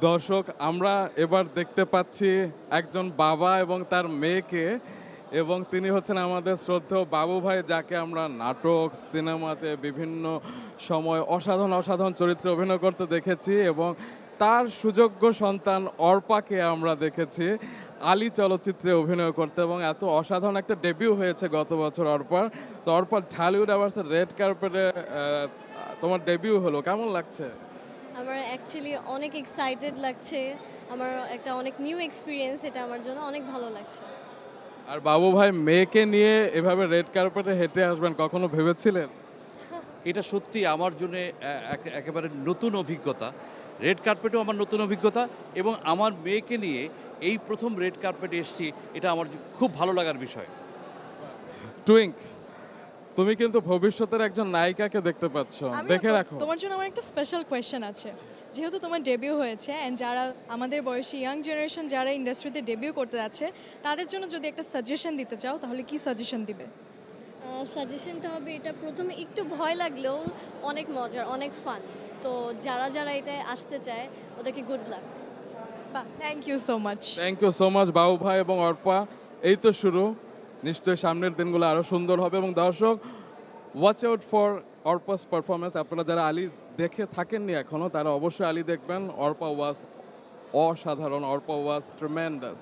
দর্শক আমরা এবার দেখতে পাচ্ছি একজন বাবা এবং তার মেয়েকে, এবং তিনি হচ্ছেন আমাদের শ্রদ্ধেয় বাবু ভাই, যাকে আমরা নাটক সিনেমাতে বিভিন্ন সময় অসাধারণ অসাধারণ চরিত্রে অভিনয় করতে দেখেছি, এবং তার সুযোগ্য সন্তান অর্পাকে আমরা দেখেছি আলী চলচ্চিত্রে অভিনয় করতে, এবং এত অসাধারণ একটা ডেবিউ হয়েছে গত বছর অর্পার। তো অর্পার ঢালিউড অ্যাওয়ার্ডসের রেড কার্পেটে তোমার ডেবিউ হলো, কেমন লাগছে? আমার অ্যাকচুয়ালি অনেক এক্সাইটেড লাগছে। আমার একটা অনেক নিউ এক্সপিরিয়েন্স, এটা আমার জন্য অনেক ভালো লাগছে। আর বাবু ভাই মেয়েকে নিয়ে এভাবে রেড কার্পেটে হেঁটে আসবেন কখনো ভেবেছিলেন? এটা সত্যি আমার জন্য একেবারে নতুন অভিজ্ঞতা। রেড কার্পেটেও আমার নতুন অভিজ্ঞতা, এবং আমার মেয়েকে নিয়ে এই প্রথম রেড কার্পেটে এসেছি, এটা আমার খুব ভালো লাগার বিষয়। টুইঙ্ক, তুমি কিন্তু ভবিষ্যতের একজন নায়িকাকে দেখতে পাচ্ছ, দেখে রাখো। তোমার জন্য আমার একটা স্পেশাল কোয়েশ্চেন আছে। যেহেতু তোমার ডেবিউ হয়েছে অ্যান্ড যারা আমাদের বয়সী ইয়াং জেনারেশন যারা ইন্ডাস্ট্রিতে ডেবিউ করতে যাচ্ছে, তাদের জন্য যদি একটা সাজেশন দিতে চাও তাহলে কি সাজেশন দিবে? সাজেশনটা হবে, এটা প্রথমে একটু ভয় লাগলেও অনেক মজার, অনেক ফান। তো যারা যারা এটায় আসতে চায় ওদেরকে গুড লাক। বাহ, thank you so much. Thank you so much বাবু ভাই এবং অর্পা। এই তো শুরু, নিশ্চয়ই সামনের দিনগুলো আরো সুন্দর হবে। এবং দর্শক, ওয়াচ আউট ফর অর্পাস পারফরমেন্স। আপনারা যারা আলী দেখে থাকেননি এখনো, তারা অবশ্যই আলী দেখবেন। অর্পা ওয়াজ অসাধারণ, অর্পা ওয়াজ ট্রেমেন্ডাস।